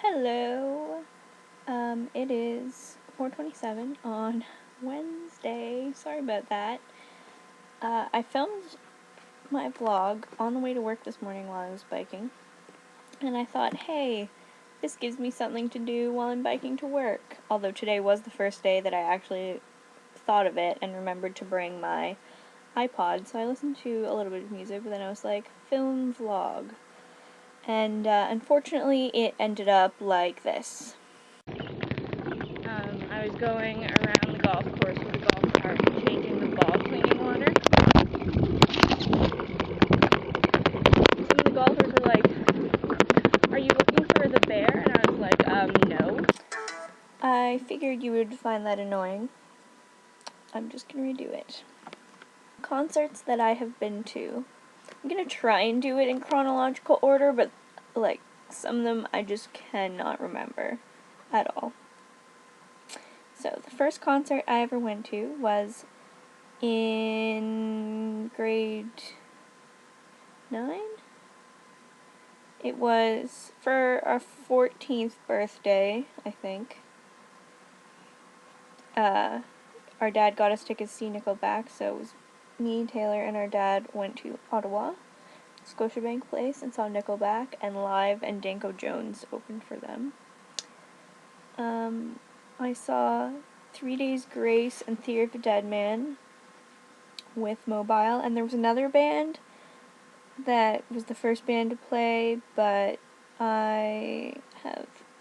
Hello. It is 4:27 on Wednesday. Sorry about that. I filmed my vlog on the way to work this morning while I was biking, and I thought, hey, this gives me something to do while I'm biking to work. Although today was the first day that I actually thought of it and remembered to bring my iPod, so I listened to a little bit of music, but then I was like, film vlog. And unfortunately, it ended up like this. I was going around the golf course with a golf cart and changing the ball cleaning water. Some of the golfers were like, "Are you looking for the bear?" And I was like, no. I figured you would find that annoying. I'm just gonna redo it. Concerts that I have been to. I'm gonna try and do it in chronological order, but like some of them I just cannot remember at all. So the first concert I ever went to was in grade 9? It was for our 14th birthday, I think. Our dad got us tickets to see Nickelback, so it was me, Taylor, and our dad went to Ottawa, Scotiabank Place, and saw Nickelback, and Live and Danko Jones opened for them. I saw 3 Days Grace and Theory of a Dead Man with Mobile, and there was another band that was the first band to play, but I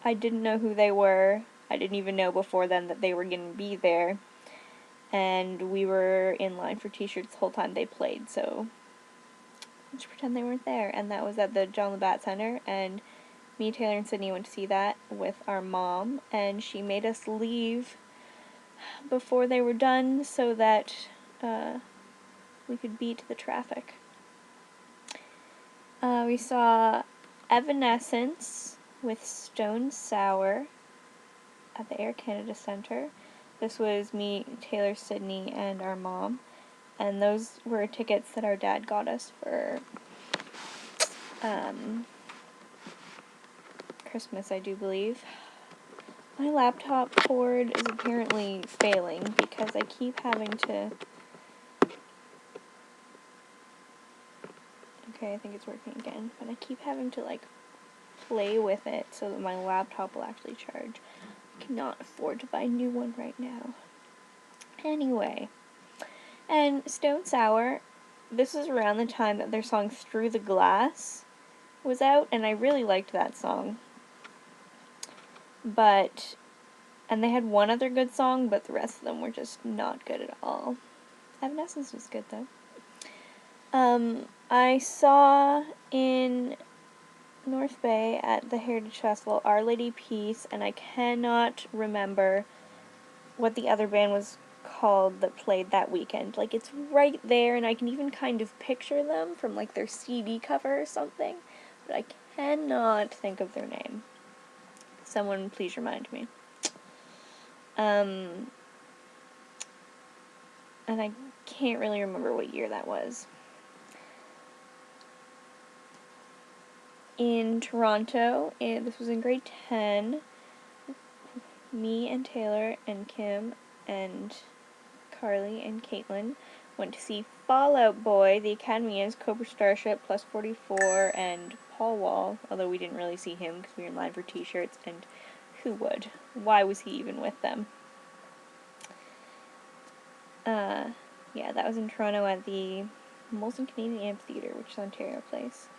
didn't know who they were. I didn't even know before then that they were going to be there, and we were in line for t-shirts the whole time they played, so let's pretend they weren't there. And that was at the John Labatt Center, and me, Taylor, and Sydney went to see that with our mom, and she made us leave before they were done so that we could beat the traffic. We saw Evanescence with Stone Sour at the Air Canada Centre. This was me, Taylor, Sydney, and our mom. And those were tickets that our dad got us for Christmas, I do believe. My laptop cord is apparently failing because I keep having to... Okay, I think it's working again. But I keep having to, like, play with it so that my laptop will actually charge. I cannot afford to buy a new one right now. Anyway. And Stone Sour, this is around the time that their song Through the Glass was out, and I really liked that song. And they had one other good song, but the rest of them were just not good at all. Evanescence was good, though. I saw in North Bay at the Heritage Festival Our Lady Peace, and I cannot remember what the other band was called that played that weekend. Like, it's right there, and I can even kind of picture them from, like, their CD cover or something, but I cannot think of their name. Someone please remind me. And I can't really remember what year that was. In Toronto, this was in grade 10, me and Taylor and Kim and Carly and Caitlin went to see Fall Out Boy, The Academy is Cobra Starship, Plus 44, and Paul Wall, although we didn't really see him because we were in line for t-shirts, and who would? Why was he even with them? Yeah, that was in Toronto at the Molson Canadian Amphitheatre, which is Ontario Place.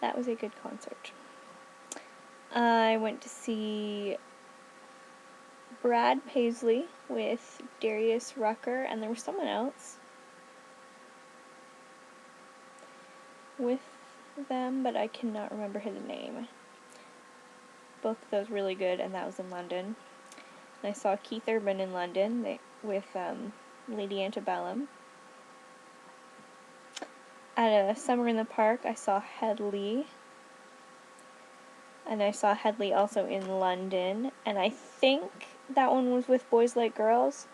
That was a good concert. I went to see Brad Paisley with Darius Rucker, and there was someone else with them, but I cannot remember his name. Both of those really good, and that was in London. And I saw Keith Urban in London with Lady Antebellum. At a Summer in the Park, I saw Headley. And I saw Headley also in London. And I think that one was with Boys Like Girls.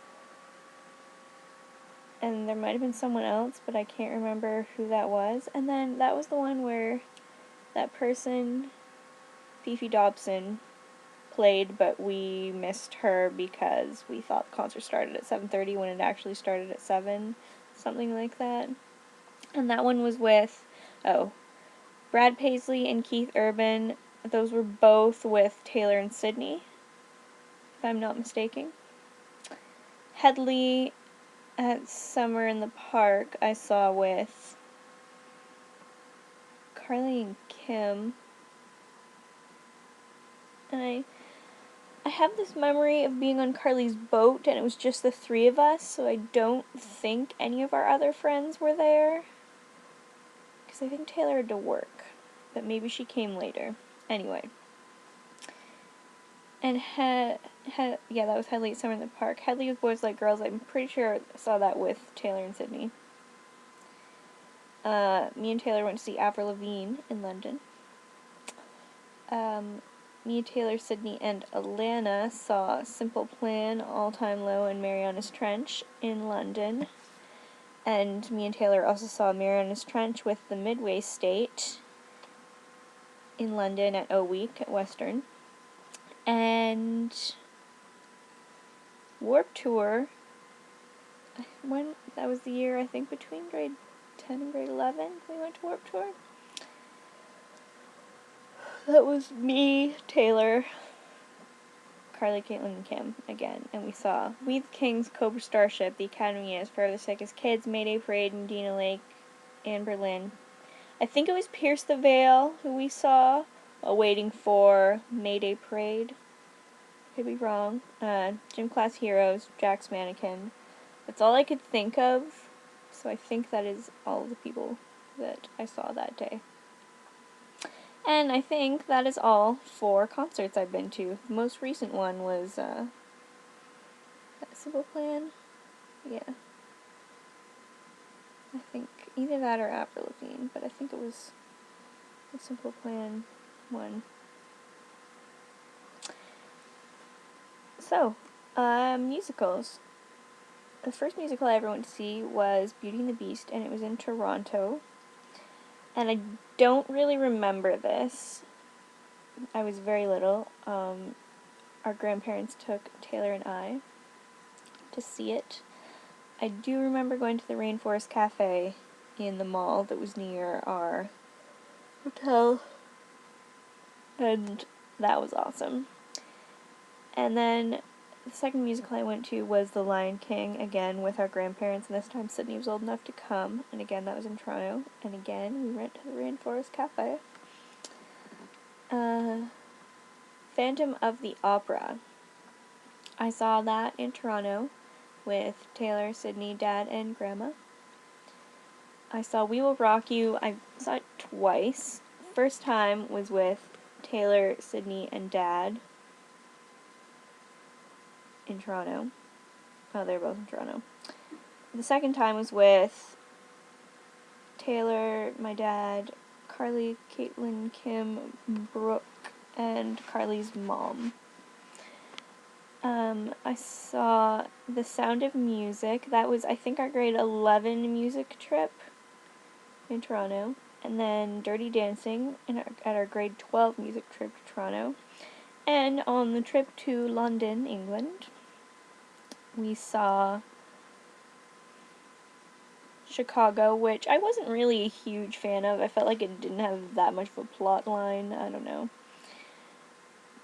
And there might have been someone else, but I can't remember who that was. And then that was the one where that person, Fifi Dobson, played, but we missed her because we thought the concert started at 7:30 when it actually started at 7, something like that. And that one was with, Brad Paisley and Keith Urban. Those were both with Taylor and Sydney, if I'm not mistaken. Headley at Summer in the Park I saw with Carly and Kim. And I have this memory of being on Carly's boat, and it was just the three of us, so I don't think any of our other friends were there. Because I think Taylor had to work, but maybe she came later. Anyway. And yeah, that was Headley at Summer in the Park. Headley with Boys Like Girls, I'm pretty sure I saw that with Taylor and Sydney. Me and Taylor went to see Avril Lavigne in London. Me, Taylor, Sydney, and Alana saw Simple Plan, All Time Low, and Mariana's Trench in London. And me and Taylor also saw Mariana's Trench with the Midway State in London at O Week at Western. And Warped Tour, that was the year, I think, between grade 10 and grade 11, we went to Warped Tour. That was me, Taylor, Carly, Caitlin, and Kim again, and we saw We the Kings, Cobra Starship, The Academy is Forever the Sickest Kids, Mayday Parade, Medina Lake, and Berlin. I think it was Pierce the Veil who we saw while waiting for Mayday Parade. Could be wrong. Gym Class Heroes, Jack's Mannequin. That's all I could think of, so I think that is all of the people that I saw that day. And I think that is all for concerts I've been to. The most recent one was, Simple Plan? Yeah. I think either that or Avril Lavigne, but I think it was the Simple Plan one. So, musicals. The first musical I ever went to see was Beauty and the Beast, and it was in Toronto. And I don't really remember this. I was very little. Our grandparents took Taylor and I to see it. I do remember going to the Rainforest Cafe in the mall that was near our hotel, and that was awesome. And then the second musical I went to was The Lion King, again with our grandparents, and this time Sydney was old enough to come, and again that was in Toronto, and again we went to the Rainforest Cafe. Phantom of the Opera. I saw that in Toronto with Taylor, Sydney, Dad, and Grandma. I saw We Will Rock You. I saw it twice. First time was with Taylor, Sydney, and Dad in Toronto. Oh, they were both in Toronto. The second time was with Taylor, my dad, Carly, Caitlin, Kim, Brooke, and Carly's mom. I saw The Sound of Music. That was, I think, our grade 11 music trip in Toronto. And then Dirty Dancing at our grade 12 music trip to Toronto. And on the trip to London, England, we saw Chicago, which I wasn't really a huge fan of. I felt like it didn't have that much of a plot line. I don't know.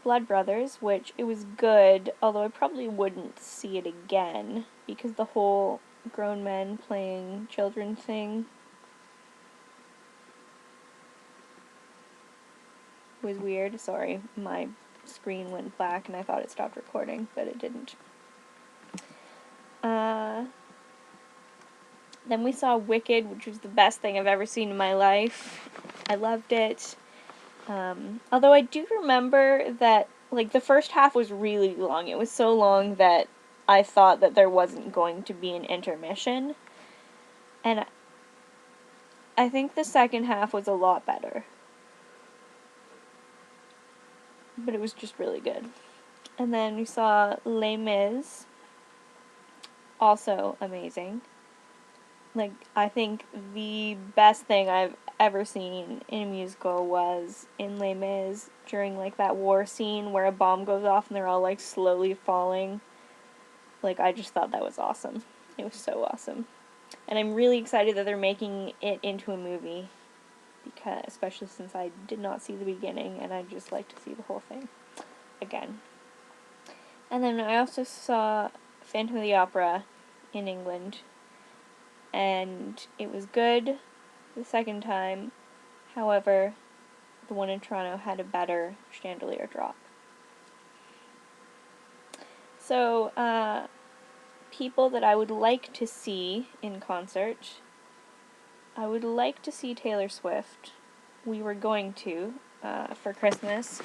Blood Brothers, which it was good, although I probably wouldn't see it again, because the whole grown men playing children thing was weird. Sorry, my screen went black and I thought it stopped recording, but it didn't. Then we saw Wicked, which was the best thing I've ever seen in my life. I loved it. Although I do remember that, like, the first half was really long. It was so long that I thought that there wasn't going to be an intermission. And I think the second half was a lot better. But it was just really good. And then we saw Les Mis. Also amazing. Like, I think the best thing I've ever seen in a musical was in Les Mis during like that war scene where a bomb goes off and they're all like slowly falling. Like, I just thought that was awesome. It was so awesome. And I'm really excited that they're making it into a movie, because especially since I did not see the beginning and I'd just like to see the whole thing again. And then I also saw Phantom of the Opera in England, and it was good the second time. However, the one in Toronto had a better chandelier drop. So, people that I would like to see in concert. I would like to see Taylor Swift. We were going to, for Christmas.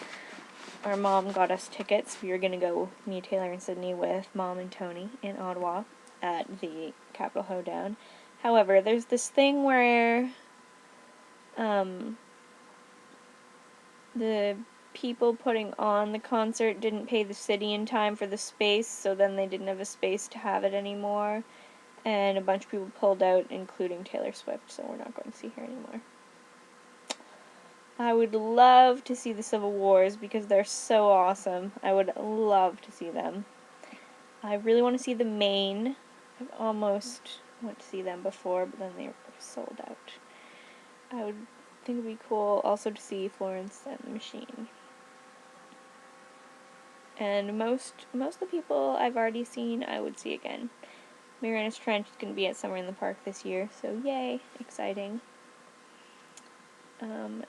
Our mom got us tickets. We were going to go meet Taylor in Sydney with Mom and Tony in Ottawa at the Capitol Hoedown. However, there's this thing where the people putting on the concert didn't pay the city in time for the space, so then they didn't have a space to have it anymore. And a bunch of people pulled out, including Taylor Swift, so we're not going to see her anymore. I would love to see the Civil Wars because they're so awesome. I would love to see them. I really want to see the Maine. I've almost went to see them before, but then they were sold out. I would think it would be cool also to see Florence and the Machine. And most of the people I've already seen, I would see again. Marianas Trench is going to be at Summer in the Park this year, so yay, exciting.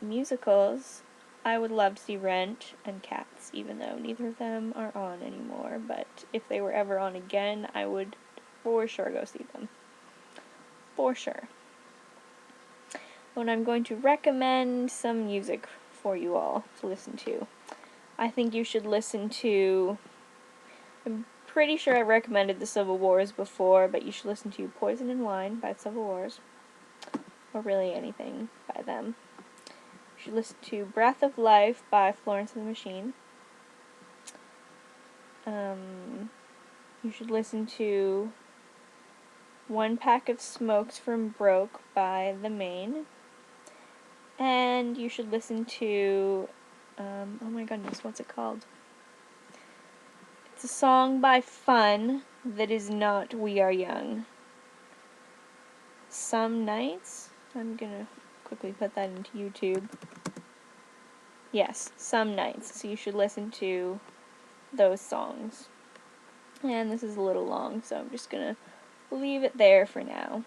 Musicals, I would love to see Rent and Cats, even though neither of them are on anymore, but if they were ever on again, I would for sure go see them. For sure. And I'm going to recommend some music for you all to listen to. I think you should listen to, I'm pretty sure I recommended the Civil Wars before, but you should listen to Poison and Wine by Civil Wars, or really anything by them. You should listen to Breath of Life by Florence and the Machine. You should listen to One Pack of Smokes from Broke by The Maine. And you should listen to, oh my goodness, what's it called? It's a song by Fun that is not We Are Young. Some Nights? I'm gonna quickly put that into YouTube. Yes, Some Nights. So you should listen to those songs. And this is a little long, so I'm just gonna leave it there for now.